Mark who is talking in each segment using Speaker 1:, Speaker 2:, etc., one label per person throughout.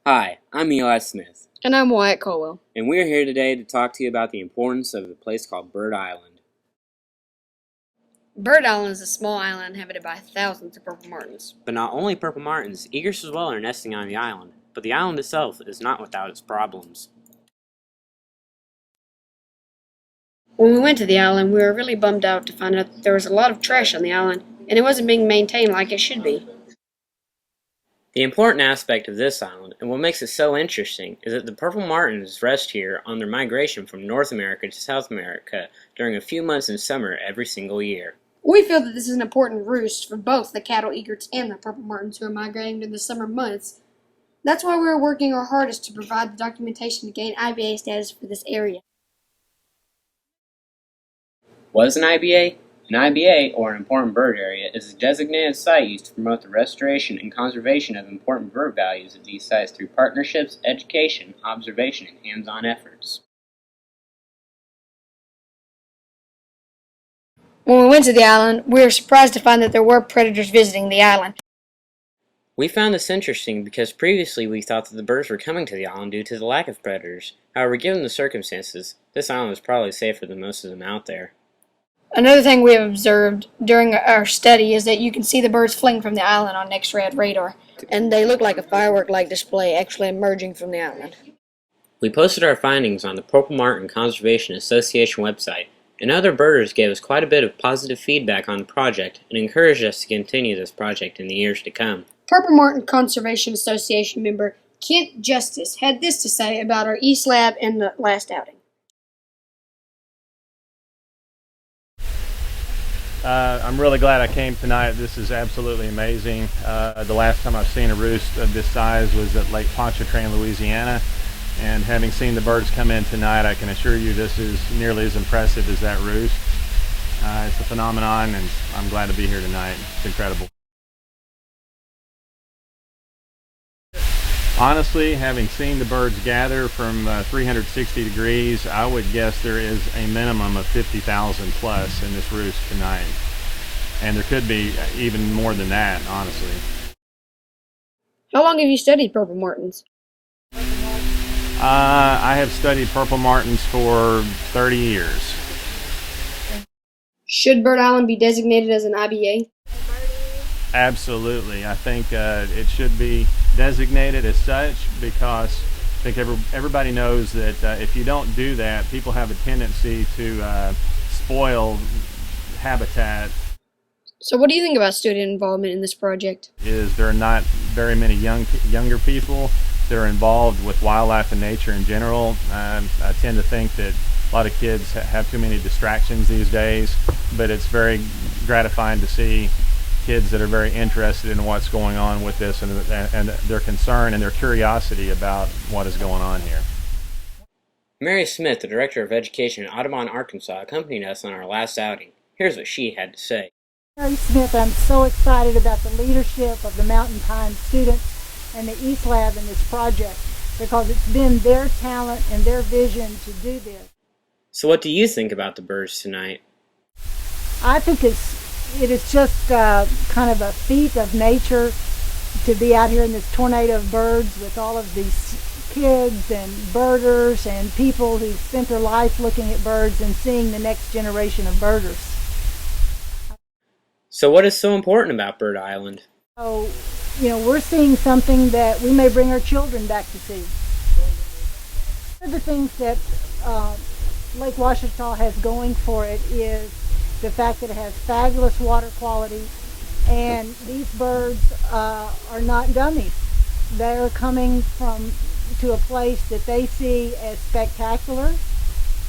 Speaker 1: Hi, I'm Eli Smith,
Speaker 2: And I'm Wyatt Colwell.
Speaker 1: and we're here today to talk to you about the importance of a place called Bird Island.
Speaker 2: Bird Island is a small island inhabited by thousands of purple martins.
Speaker 1: But not only purple martins, egrets as well are nesting on the island, but the island itself is not without its problems.
Speaker 2: When we went to the island, we were really bummed out to find out that there was a lot of trash on the island, and it wasn't being maintained like it should be.
Speaker 1: The important aspect of this island, and what makes it so interesting, is that the purple martins rest here on their migration from North America to South America during a few months in summer every single year.
Speaker 2: We feel that this is an important roost for both the cattle egrets and the purple martins who are migrating during the summer months. That's why we are working our hardest to provide the documentation to gain IBA status for this area.
Speaker 1: What is an IBA? An IBA, or an Important Bird Area, is a designated site used to promote the restoration and conservation of important bird values at these sites through partnerships, education, observation, and hands-on efforts.
Speaker 2: When we went to the island, we were surprised to find that there were predators visiting the island.
Speaker 1: We found this interesting because previously we thought that the birds were coming to the island due to the lack of predators. However, given the circumstances, this island is probably safer than most of them out there.
Speaker 2: Another thing we have observed during our study is that you can see the birds fleeing from the island on X-ray radar, and they look like a firework-like display actually emerging from the island.
Speaker 1: We posted our findings on the Purple Martin Conservation Association website, and other birders gave us quite a bit of positive feedback on the project and encouraged us to continue this project in the years to come.
Speaker 2: Purple Martin Conservation Association member Kent Justice had this to say about our East Lab and the last outing.
Speaker 3: I'm really glad I came tonight. This is absolutely amazing. The last time I've seen a roost of this size was at Lake Pontchartrain, Louisiana. And having seen the birds come in tonight, I can assure you this is nearly as impressive as that roost. It's a phenomenon, and I'm glad to be here tonight. It's incredible. Honestly, having seen the birds gather from 360 degrees, I would guess there is a minimum of 50,000 plus in this roost tonight. And there could be even more than that, honestly.
Speaker 2: How long have you studied purple martins?
Speaker 3: I have studied purple martins for 30 years.
Speaker 2: Should Bird Island be designated as an IBA?
Speaker 3: Absolutely. I think it should be designated as such because I think everybody knows that if you don't do that, people have a tendency to spoil habitat.
Speaker 2: So what do you think about student involvement in this project?
Speaker 3: There are not very many younger people that are involved with wildlife and nature in general. I tend to think that a lot of kids have too many distractions these days, but it's very gratifying to see kids that are very interested in what's going on with this and their concern and their curiosity about what is going on here.
Speaker 1: Mary Smith, the Director of Education in Audubon, Arkansas, accompanied us on our last outing. Here's what she had to say.
Speaker 4: Mary Smith, I'm so excited about the leadership of the Mountain Pine students and the East Lab in this project because it's been their talent and their vision to do this.
Speaker 1: So what do you think about the birds tonight?
Speaker 4: I think it is just kind of a feat of nature to be out here in this tornado of birds with all of these kids and birders and people who spent their life looking at birds and seeing the next generation of birders.
Speaker 1: So what is so important about Bird Island?
Speaker 4: So, we're seeing something that we may bring our children back to see. One of the things that Lake Ouachita has going for it is the fact that it has fabulous water quality, and these birds are not dummies. They're coming to a place that they see as spectacular,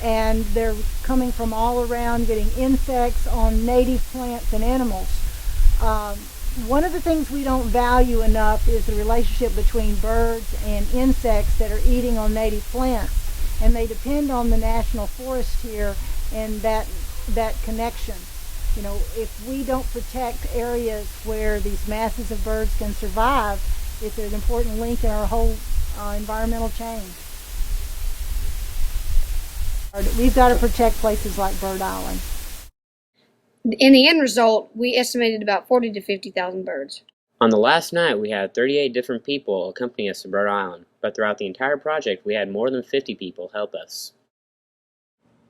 Speaker 4: and they're coming from all around getting insects on native plants and animals. One of the things we don't value enough is the relationship between birds and insects that are eating on native plants, and they depend on the national forest here and that connection. If we don't protect areas where these masses of birds can survive, it's an important link in our whole environmental chain. We've got to protect places like Bird Island.
Speaker 2: In the end result, we estimated about 40 to 50,000 birds.
Speaker 1: On the last night, we had 38 different people accompany us to Bird Island, but throughout the entire project, we had more than 50 people help us.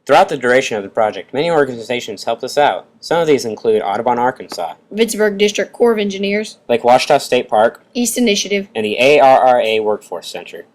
Speaker 1: Throughout the duration of the project, many organizations helped us out. Some of these include Audubon, Arkansas,
Speaker 2: Vicksburg District Corps of Engineers,
Speaker 1: Lake Washita State Park,
Speaker 2: East Initiative,
Speaker 1: and the ARRA Workforce Center.